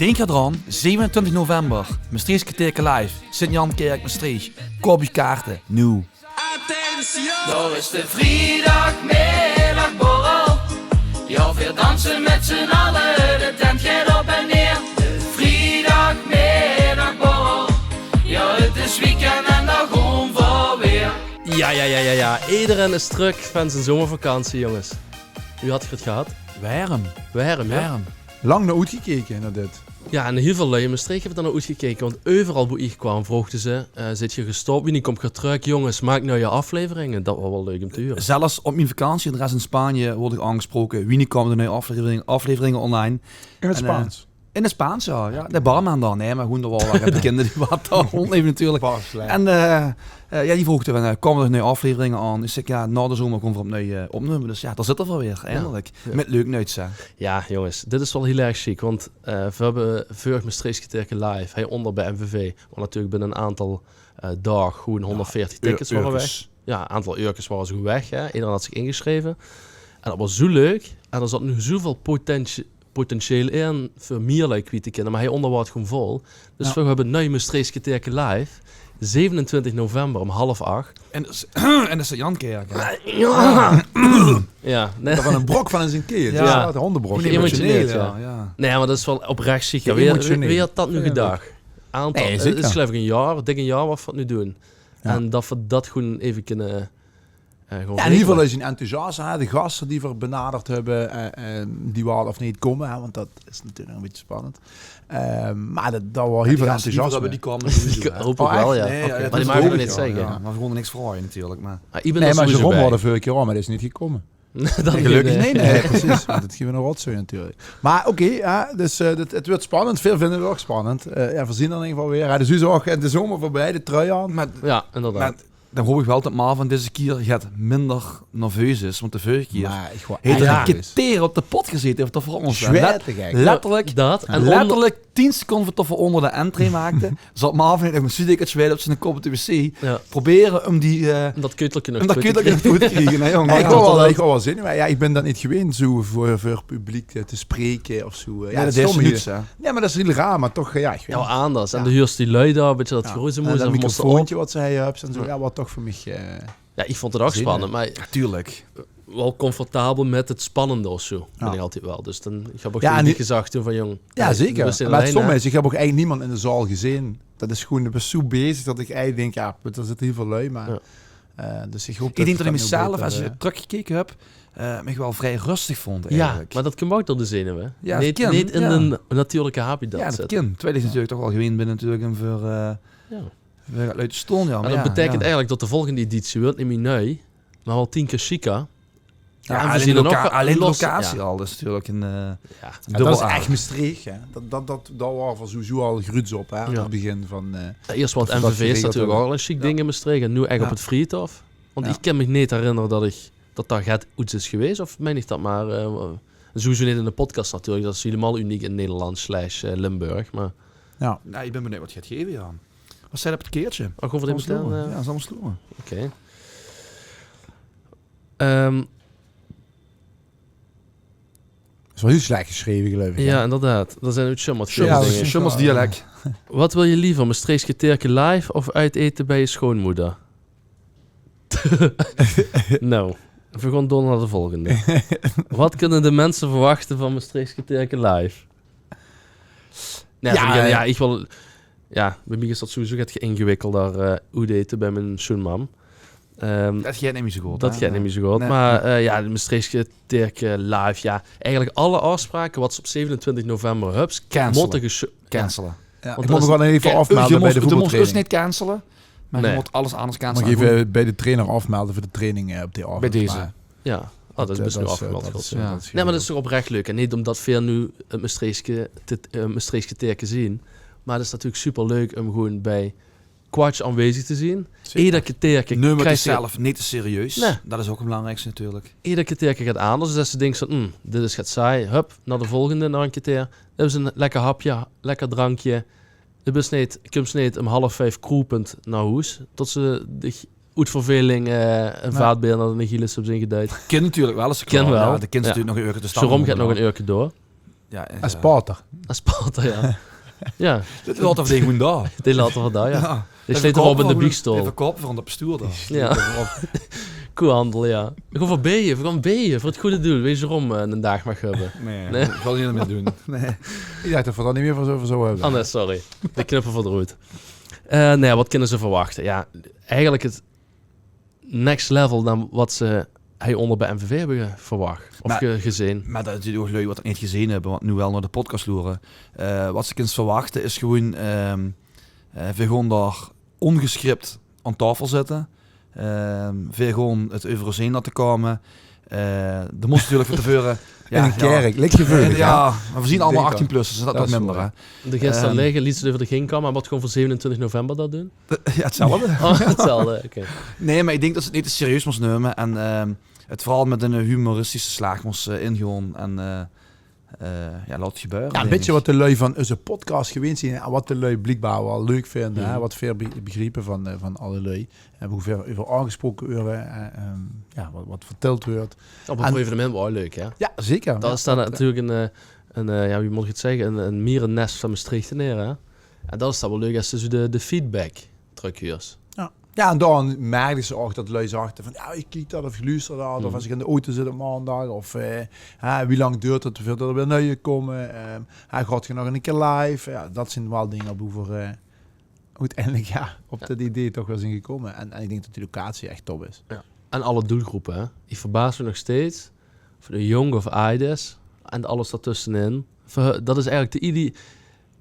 Denk eraan, 27 november, Maastrichtse Teken Live, Sint-Jan-Kerk, Maastricht. Koop je kaarten, nu. Daar is de vrijdagmiddagborrel. Ja, weer dansen met z'n allen, de tent gaat op en neer. De vrijdagmiddagborrel. Ja, het is weekend en dan gewoon voor weer. Ja. Iedereen is terug van zijn zomervakantie, jongens. Wie had je het gehad? Waarom, ja. Lang naar uitgekeken naar dit. Ja, en heel veel lui in Maastricht hebben er naar uitgekeken. Want overal waar ik kwam, vroegen ze... zit je gestopt? Wanneer komt je terug? Jongens, maak nou je afleveringen. Dat was wel leuk om te horen. Zelfs op mijn vakantie, de rest in Spanje, word ik aangesproken. Wie komen er nu afleveringen online? In het Spaans. In het Spaans, ja. De barman dan. Nee, maar gewoon er wel de kinderen die wat daar rondleven natuurlijk. En die vroegen van, komen er nu afleveringen aan? Dus ik, ja, na de zomer komt er opnemen. Dus ja, daar zit er wel weer, eindelijk. Ja. Met leuk nuits, hè. Ja, jongens, dit is wel heel erg chic. Want we hebben vorig Maastrichtse Teken Live, hij onder bij MVV. Maar natuurlijk binnen een aantal dagen gewoon 140 tickets waren weg. Ja, een aantal uurtjes waren ze goed weg. Hè. Iedereen had zich ingeschreven. En dat was zo leuk. En er zat nu zoveel potentieel in voor meer like te kennen, maar hij onderwaart gewoon vol. Dus we hebben nu Maastrichtse Teken Live, 27 november om 7:30. En dat is de Jankerk. Ja, nee. Dat van een brok van in zijn keer. Ja. De hondenbrok. Emotioneel, ja. Nee, maar dat is wel oprecht ziek. Ja, wie had dat nu gedacht? Aantal, Nee, het is geloof ik dik een jaar wat we het nu doen. Ja. En dat we dat gewoon even kunnen... in ieder geval is een enthousiast. De gasten die we benaderd hebben, die waren of niet komen. Hè, want dat is natuurlijk een beetje spannend. Maar dat was heel veel enthousiast. Die komen hoop ik wel, ja. Nee, maar die mogen we niet zeggen. Ja, maar we konden niks vragen natuurlijk. Maar Jeroen hadden vorige keer al, maar dat is niet gekomen. Gelukkig nee, precies. Want het geeft een rotzooi natuurlijk. Maar dus het wordt spannend. Veel vinden we ook spannend. We zien er in ieder geval weer. Dus nu ook de zomer voorbij, de trui aan. Ja, inderdaad. Dan hoop ik wel dat Marvin deze keer gaat minder nerveus is. Want de vorige keer heeft er een keer op de pot gezeten. Heeft er voor ons letterlijk dat. En letterlijk 10 seconden tot we onder de entree maakte. Zat Marvin nog een studie zweten op zijn kop op de wc. Ja. Proberen om dat keuteltje nog goed te krijgen. Hè, jongen. Ik wil wel zin. Maar ik ben dat niet gewend zo voor publiek te spreken of zo. Ja, dat is niks, hè. Ja, maar dat is heel raar. Maar toch, anders. En de huurst die lui daar, een beetje dat geroezemoes. En dat microfoontje wat zij hebt en zo. Ja, wat toch voor mij... Ja, ik vond het ook spannend, maar... Tuurlijk. Wel comfortabel met het spannende of zo. Ben ik altijd wel. Dus dan ik heb ook niet gezegd toen van jong... Ja, zeker. Maar het stomme is, ik heb ook eigenlijk niemand in de zaal gezien. Dat is gewoon, ik ben zo bezig dat ik eigenlijk denk, er zit heel veel lui, maar... Dus ik hoop denk dat ik mezelf, als je teruggekeken hebt, me wel vrij rustig vond eigenlijk. Ja, maar dat komt ook door de zenuwen. Ja, niet in een natuurlijke habitat. Ja, dat kan. Tweede is natuurlijk toch wel gewend binnen natuurlijk en voor... uit de stoel, ja. Maar dat betekent eigenlijk dat de volgende editie wordt niet meer nu, maar wel 10 keer chica. Ja, en we zien alleen de locatie al, dus natuurlijk een dat is echt Maastricht, hè. Dat was van sowieso al gruts op, hè, aan het begin van... Eerst wat MVV is natuurlijk al een chic ding in Maastricht en nu echt op het Friedhof. Want ik kan me niet herinneren dat daar gaat iets is geweest, of meen ik dat maar... sowieso niet in de podcast natuurlijk, dat is helemaal uniek in Nederland / Limburg, maar... Ja, ik ben benieuwd wat je gaat geven, ja. Wat zei dat op het keertje? Oh, gewoon voor dit bestaan? Ja, dat is allemaal sloegen. Oké. Dat is wel heel slecht geschreven, geloof ik. Ja, inderdaad. Dat zijn ook Schummers dialect. Wat wil je liever, Maastrichtse Teken live of uiteten bij je schoonmoeder? Nou, we gaan door naar de volgende. Wat kunnen de mensen verwachten van Maastrichtse Teken live? Ik wil... Ja, bij mij is dat sowieso gaat ingewikkeld daar eten bij mijn schoonmam. Dat gaat niet meer zo goed. Dat gaat niet meer zo goed. Nee. Maar de Maastrichtse Teken live, ja. Eigenlijk alle afspraken wat ze op 27 november hubs... Cancelen. Ja, ik moet me gewoon even afmelden bij de voetbaltraining. Je moet dus niet cancelen, maar je moet alles anders cancelen. Mag even bij de trainer afmelden voor de training op die avond. Bij deze. Ja. Dat is best nu afgemeld. Nee, maar dat is toch oprecht leuk. En niet omdat veel nu het Maastrichtse Teken zien... Maar het is natuurlijk super leuk om gewoon bij Quatsch aanwezig te zien. Iedere keer nummer is zelf niet te serieus. Nee. Dat is ook het belangrijkste natuurlijk. Iedere keer gaat anders. Dus als ze denken van, dit is gaat saai. Hup, naar de volgende, naar een keer. Dat is een lekker hapje, lekker drankje. Het is niet, komt niet om 4:30 kroepend naar huis. Tot ze de uitverveling een vaatbeer naar de Gilles op zijn geduid. Kind natuurlijk wel eens. Ken wel. De kind natuurlijk nog een uurtje te staan. Zo gaat nog een uurtje door. Ja, Als Sparta. Als Sparta, ja. Ja, Dit laat of die gewoon daar. die laten we daar, ja. Ja. Die sleet erop in de Die biegstoel. verkopen van de bestuur daar. Ja. Koehandel, ja. We gaan voor bijen, voor het goede doel. Wees erom een dag mag hebben. Nee, ik ga het niet meer doen. Nee. Ik dacht dat we dat niet meer voor zo hebben. Oh nee, sorry. De knuppel voor de roet. Nee, wat kunnen ze verwachten? Ja, eigenlijk het next level dan wat ze onder bij MVV hebben verwacht. Of gezien. Maar dat is natuurlijk ook leuk wat we niet gezien hebben, want nu wel naar de podcast loeren. Wat ze kunnen verwachten is gewoon, we gaan daar ongescript aan tafel zitten. We gewoon het over laten komen. Er moest natuurlijk van tevoren... in een kerk, lik je voor. Ja, maar we zien allemaal 18+, dus dat is minder. Hè? De gisteren liggen, liet ze over de ging komen, maar wat gewoon voor 27 november dat doen? Ja, hetzelfde. Oh, hetzelfde, oké. Nee, maar ik denk dat ze het niet te serieus moest nemen. En het vooral met een humoristische slag moest ingaan. En laat het gebeuren. Ja, een beetje wat de lui van onze podcast gewend zien. En wat de lui blijkbaar wel leuk vinden. Hè? Wat veel begrepen van alle lui. En hoe ver over aangesproken worden. Wat verteld wordt. Op een evenement wel leuk, hè? Ja, zeker. Daar staat natuurlijk wie moet ik het zeggen, een mierennest van Maastricht neer, hè? En dat is dan wel leuk als ze de feedback terugkeert. Ja, en dan merkten ze ook dat lui zachten van, ja, ik kijk dat of ik luister dat, of als ik in de auto zit op maandag, of wie lang duurt het, hoeveel er weer nieuwe komen, gaat je nog een keer live, ja, dat zijn wel dingen waar uiteindelijk op dat idee toch wel zijn gekomen. En ik denk dat die locatie echt top is. Ja. En alle doelgroepen, hè? Ik verbaas me nog steeds, van de jong of ouders en alles daartussenin. Dat is eigenlijk de idee.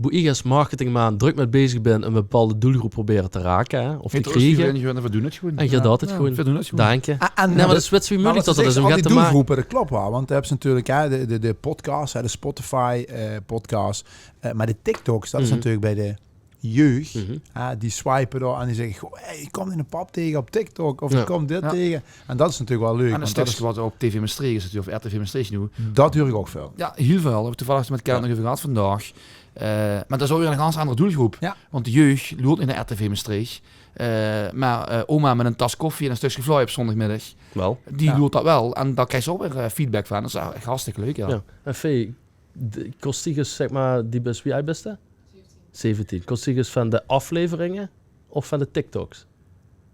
Hoe ik als marketingman druk met bezig ben een bepaalde doelgroep proberen te raken, hè, of te krijgen. En we doen het gewoon. En je doet het gewoon. We doen het gewoon. Dank je. Nee, maar dat is wat zo moeilijk dat is om al te die maken. doelgroepen, dat klopt wel. Want je hebt natuurlijk de podcast, de Spotify podcast, maar de TikToks, dat is natuurlijk bij de jeugd. Die swipen door en die zeggen, goh, hey, je komt in een pap tegen op TikTok, of je komt dit tegen. En dat is natuurlijk wel leuk. En dat is wat op TV Maastricht is, of RTV Maastricht nu. Dat hoor ik ook veel. Ja, heel veel. We hebben toevallig met elkaar nog even gehad vandaag. Maar dat is ook weer een ganz andere doelgroep. Ja. Want de jeugd loopt in de RTV Maastricht. Maar oma met een tas koffie en een stukje vloei op zondagmiddag, die loopt dat wel. En daar krijg je ook weer feedback van. Dat is echt hartstikke leuk, ja. En Vee, kost die zeg maar, die best wie jij beste? 17. Kost die van de afleveringen of van de TikToks?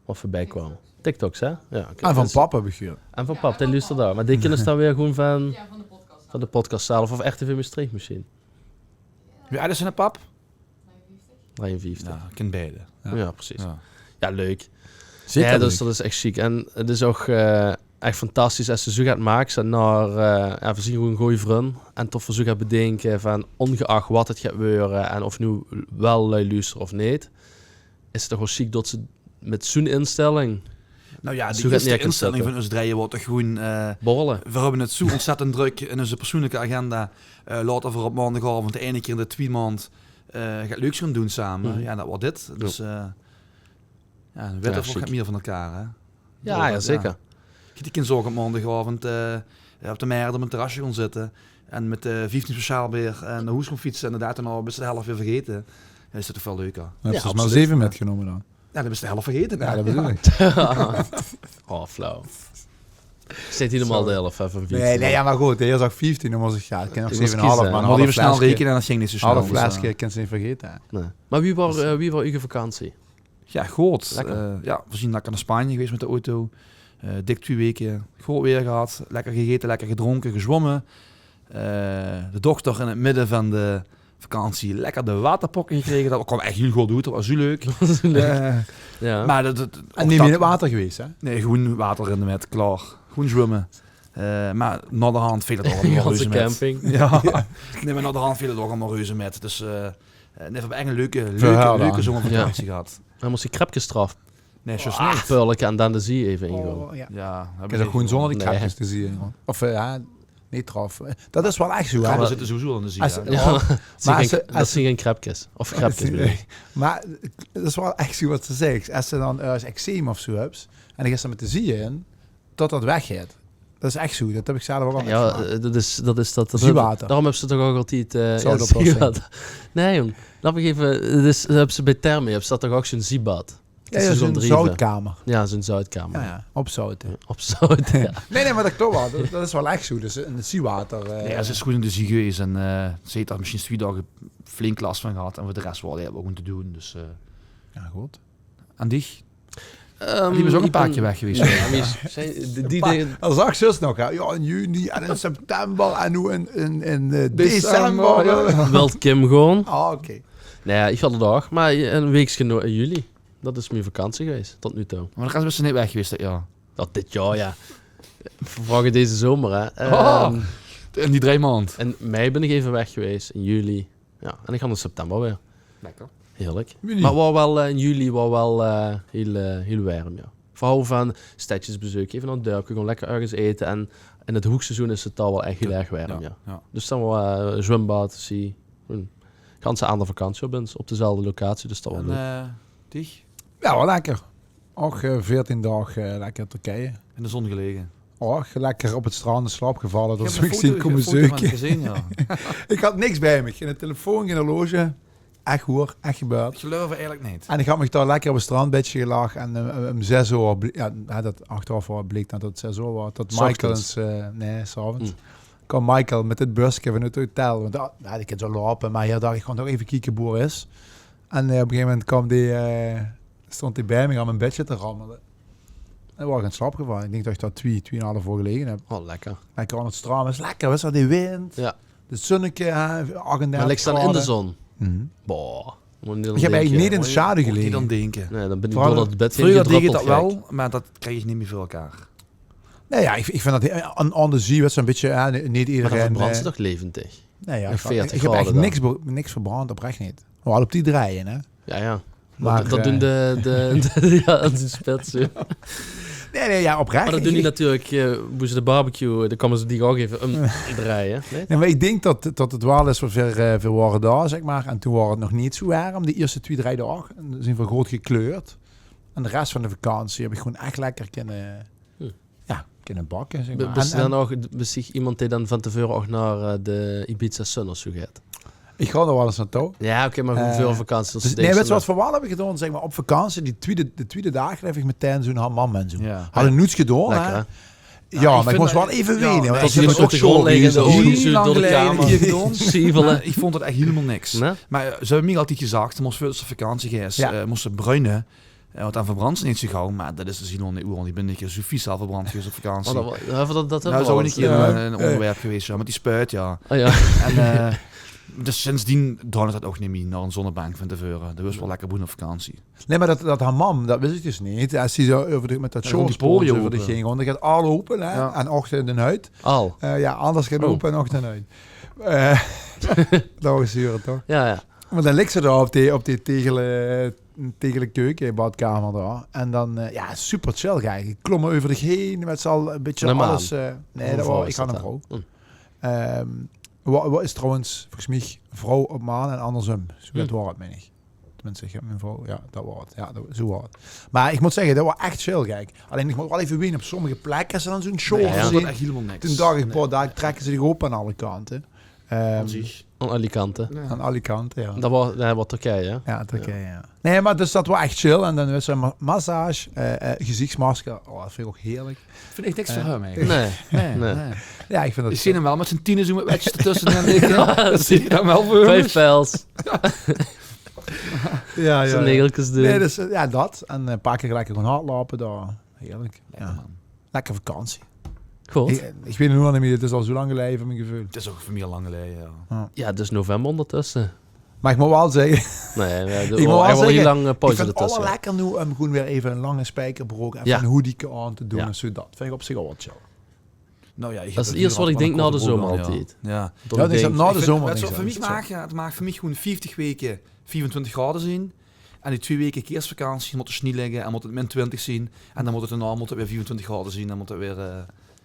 Of voorbij kwamen? TikToks, hè? Ja, okay. En van papa heb ik hier. En van pap, die luistert daar. Maar die kunnen ze dan weer gewoon van... Ja, van de podcast. Van de podcast zelf of RTV Maastricht misschien. Wie oud is een pap? 53. Ja, ik ken beide. Ja, precies. Ja, leuk. Zeker ja, leuk. Dus dat is echt chic. En het is ook echt fantastisch als ze zo gaat maken naar we zien gewoon een goede vriend. En toch voor zo gaat bedenken van ongeacht wat het gaat gebeuren en of nu wel luisteren of niet, is het toch wel chic dat ze met zo'n instelling... Nou ja, die eerste instelling van ons draaien wordt toch gewoon... borrelen. We hebben het zo ontzettend druk in onze persoonlijke agenda. Laten we op maandagavond de ene keer in de 2 maand gaat leuks gaan doen samen. Ja, dat wordt dit. Dus we weten gaat meer van elkaar. Hè? Ja, zeker. Die kan zo op maandagavond op de Meerder op een terrasje gaan zitten. En met 15 speciaal weer naar huis gaan fietsen. En inderdaad dan al best de helft weer vergeten. Ja, is dat toch veel leuker. Je hebt maar 7 metgenomen dan. Ja, dan is de helft vergeten. Ja, dat bedoel ik. Flauw. Zit helemaal de helft van 15. Nee, ja, maar goed. Eerst zag 15, dan was ik, ja, ik ken nog 7,5. Maar dan even snel rekenen en dat ging niet zo snel. Half flesje, ik kan ze niet vergeten. Nee. Maar wie was uw vakantie? Ja, goed. We zien lekker naar Spanje geweest met de auto. Dik 2 weken. Goed weer gehad. Lekker gegeten, lekker gedronken, gezwommen. De dochter in het midden van de vakantie lekker de waterpokken gekregen. Dat kwam echt heel goed uit. Dat was zo leuk. Ja. Maar en niet meer in het water geweest, hè? Nee, gewoon water in de met, klaar. Gewoon zwemmen. Maar naar de hand viel het ook allemaal reuze met. Camping. Ja. Nee, maar naar de hand viel het ook allemaal reuze met. Dus we hebben echt een leuke zomervakantie gehad. Dan moest je krapjes straf. Nee, zo snel. Pulken en dan de zee even ingaan. Ja, ik heb gewoon zonder die krapjes te zien. Of niet traf. Dat is wel echt zo. We zitten sowieso aan de zee. Dat zijn geen krapjes. Of krapjes bedoel ik. Maar dat is wel echt zo wat ze zegt. Als ze dan eczeem of zo hebt, en dan gaat ze met de zee in, tot dat weggaat. Dat is echt zo. Dat heb ik zelf ook al dat is dat. Zeewater. Daarom hebben ze toch ook altijd... zeewater. Nee, jong. Laat me even... Hebben ze bij Therme, hebben ze dat toch ook zo'n zeebad? echt Ja, zo'n zo'n drieven. zoutkamer. Ja, zo'n Zuidkamer. Ja, op zout. Op zout, ja. Nee, maar dat klopt wel. Dat is wel echt zo. Dus in het zeewater. Ja, ze is goed in de zee geweest en ze heeft daar misschien 2 dagen flink last van gehad. En voor de rest wel ja, gewoon te doen. Dus, Ja, goed. en die was ook een paar keer weg geweest. Ja, die dingen... Dat zag zus nog. Hè. Ja, in juni en in september en nu in december. ja. Wilt Kim gewoon? Ah, oké. Nee, ja, ik had een dag, maar een weekje in juli. Dat is mijn vakantie geweest, tot nu toe. Maar de rest is ze niet weg geweest, ja. Dat dit jaar, ja. Vragen deze zomer, hè. In die 3 maanden. In mei ben ik even weg geweest, in juli. Ja, en ik ga in september weer. Lekker. Heerlijk. Juni. Maar in juli was wel heel warm, ja. Vooral van stadjesbezoek, even naar het dorpje, gewoon lekker ergens eten. En in het hoekseizoen is het al wel echt heel erg warm, ja. Dus dan wel zwembad, zie. Ganse aan de vakantie op dezelfde locatie, dus dat wel leuk. En die? Ja, wel lekker. Och, 14 dagen lekker Turkije. In de zon gelegen. Och, lekker op het strand in slaap gevallen. Dat Ik is heb ik een zien foto- komen foto van zeuken. gezien, ja. Ik had niks bij me. Geen telefoon, geen horloge. Echt hoor, echt gebeurd. Ik geloof het eigenlijk niet. En ik had me daar lekker op het strandbedje gelegen en om 6 uur, dat achteraf bleek dat het 6 uur was, dat Michael eens, nee, s'avonds, kwam Michael met het busje van het hotel, want ik kan zo lopen, maar hier dacht ik gewoon nog even kijken boer is. En op een gegeven moment kwam stond hij bij me aan mijn bedje te rammelen. En was ik in slaap gevallen. Ik denk dat ik daar 2,5 uur gelegen heb. Oh, lekker. Lekker aan het strand, is lekker, was dat die wind, Ja. de zonnetje, 38 Maar ik sta in de graden. zon. Mhm. Boah. Moet niet aan Ik heb eigenlijk denken. niet in de schaduw Die gelegen. dan denken. Nee, dan ben ik Vooral door dat het bed heen Vroeger deed je dat gedroppeld gek. wel, maar dat krijg je niet meer voor elkaar. Nee, ja, ik vind dat aan de zee was een beetje niet Maar iedereen. dan verbrandt ze toch levendig? Nee, ja, en ik 40 heb echt graden niks verbrand, oprecht niet. Wel op die draaien, hè? Ja, ja. Maar, Dat doen de spitsen. Nee, ja, oprecht. Maar dat doen die natuurlijk, hoe ze de barbecue, dan komen ze die ook even draaien. Nee? Nee, maar ik denk dat het wel is voor veel waren daar, zeg maar. En toen waren het nog niet zo warm, de eerste 2-3 dagen. En zijn we groot gekleurd. En de rest van de vakantie heb ik gewoon echt lekker kunnen bakken, zeg maar. Dan nog zich iemand die dan van tevoren ook naar de Ibiza Sunners toe gaat? Ik ga er wel eens naartoe. Ja, oké, maar hoeveel vakanties? Dus, nee, weet je wat voor wel heb ik gedaan? Zeg maar, op vakantie, de tweede dagen heb ik meteen zo'n hamam en zo. Ja. Hadden niets gedaan, Lekker, hè? hè? Ja, ik maar ik vind moest dat- wel even ja, wenen. nee, want Tot ik je heb er het zo ook gewoon liggen, de gezien. ogen Heel zo lang door de geleden kamer. hier gedaan. Sievelen. Ik vond het echt helemaal niks. Nee? Maar ze hebben me altijd gezegd, moest voor de vakantie geweest, Ja. moesten bruinen. Want aan verbrandt ze niet zo gauw, maar dat is dus helemaal niet hoe. Ik ben een keer zo vies al verbrand geweest op vakantie. Oh, dat hebben Nou, we zo al een keer eens. een onderwerp geweest, ja, met die spuit, ja. Oh, ja. En dus sindsdien draaide het ook niet meer naar een zonnebank van tevoren. Dat was wel lekker boen op vakantie. Nee, maar dat hamam, dat wist ik dus niet. Als hij zo met dat Ja, shortsport die over de open. ging, want dan gaat al open, hè? Ja. En ochtend en uit. Al. Ja, anders gaat Oh. open en ochtend uit. Dat was zuur, toch? Ja, ja. Maar dan ligt ze daar op die tegelen keuken, badkamer daar. En dan, super chill eigenlijk. Ik klom over de heen, met z'n allen een beetje Een man. alles. Nee, dat was, ik had een vrouw. Wat is trouwens, volgens mij, vrouw op maan en andersom. Zo dat was het mij niet. Tenminste, ik heb mijn vrouw, ja, dat was het. Ja, zo was het. Maar ik moet zeggen, dat was echt chill, kijk. Alleen, ik moet wel even weten, op sommige plekken ze dan zo'n show Nee, Ik ja. vond zien. het echt helemaal niks. Toen dacht ik, boah, daar trekken ze zich op aan alle kanten. Aan zich. Aan Alicante. Aan alle kanten, ja. Dat was Turkije, hè? Ja, Turkije, ja. Nee, maar dus dat was echt chill. En dan was er een massage, gezichtsmasker. Oh, dat vind ik ook heerlijk. Vind ik niks voor hem eigenlijk. Nee. Nee. Ja, ik vind dat Ik zie hem wel met zijn tienen zo met wetjes ertussen. En denk, dat zie je dan wel voor 5 pijls. Ja, Zijn negeltjes doen. Nee, dus ja, dat. En een paar keer lekker gewoon hardlopen daar. Heerlijk. Lekker, Ja. man. Lekker vakantie. Goed. Ik weet het nog niet meer. Het is al zo lang geleden van mijn gevoel. Het is ook voor mij al lang geleden, ja. Ja, dus november ondertussen. Maar ik moet wel zeggen, Nee, Ik moet er wel was heel zeggen, lang ik pauze vind het ertussen. wel lekker nu om gewoon weer even een lange spijkerbroek en Ja. een hoodie aan te doen Ja. en zo dat. Vind ik op zich al wat chill. Nou ja, ik Dat heb is het hier eerste wat ik wel denk na de korte broek zomer aan, altijd. Ja. Dan Ja, ik denk zeg, ik, na de Ik vind- zomer. weet je denk wat ik voor zo. mij maakt? Ja, het maakt voor mij gewoon 50 weken 24 graden zien. En die 2 weken kerstvakantie moet er sneeuw liggen en moet het min 20 zien. En dan moet het daarna moet het weer 24 graden zien. Dan moet het weer...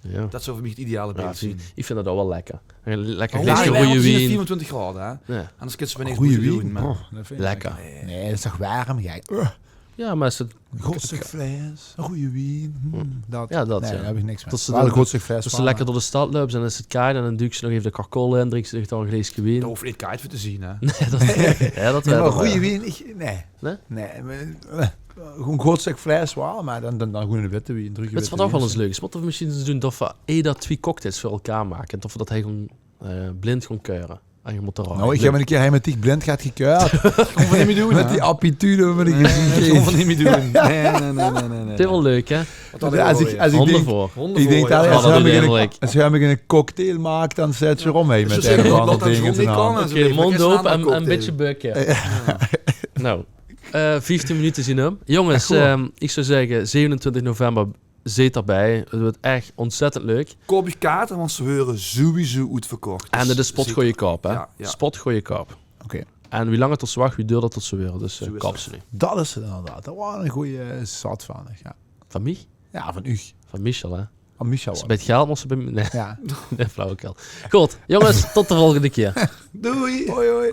ja. dat zou voor mij het ideale Ja, beeld zien. ik vind dat ook wel lekker. Lekker Ja, glasje wij rode hadden hier wien. 24 graden, hè. Ja. Anders kunnen ze weer niks Goeie moeten wien. doen. Maar Oh, dat vind ik Lekker. Nee, dat is toch warm, jij. Ja, maar is het... Een groot stuk vlees, een goede wien. Dat. Ja, dat, Nee, ja. daar heb ik niks mee. Dat ze Wel dan- een groot stuk vlees. Dus ze lekker door de stad lopen en dan is het kaart en dan duik ze nog even de karkol in, drinken ze zich dan een glaasje wien. Daar hoef je niet kaart voor te zien, hè. Nee, dat Ja, weet maar ik goede wel. wien, Nee? Gewoon een groot stuk vlees wel, maar dan gewoon een witte wien. Het is wat ook wel eens leuk is. Wat we misschien eens doen, dat we dat 2 cocktails voor elkaar maken. En dat we dat hij gewoon blind gaan keuren. En je moet er Nou, ik heb een keer hematiek blind gaat gekeurd. Kom van niet meer doen, Met die aptitude moet ik Kom van niet meer doen. Nee. Het is wel leuk, hè? Als ik Handen denk, voor. ik denk dat Ja, als dat hij doe je me eigenlijk. een cocktail maakt, dan zet je eromheen met Dus een of dat andere dingen niet te kan. halen. Oké, mond open en een beetje bukken. Nou, 15 minuten zien hem. Jongens, ik zou zeggen, 27 november zit erbij. Het wordt echt ontzettend leuk. Koop je kaarten, want ze worden sowieso uitverkocht. En de spot gooi je kap, hè? Ja. Spot gooi je kap. Oké. En wie langer tot ze wacht, wie duurder tot ze weer. Dus Zo is kap het. ze nu. Dat is het inderdaad. Dat was een goede zat van. Ja. Van wie? Ja, van u. Van Michel, hè? Van Michel. Als ze bij het geld moest ze bij... Nee, Ja. nee flauwekul. Goed, jongens, tot de volgende keer. Doei! Hoi hoi.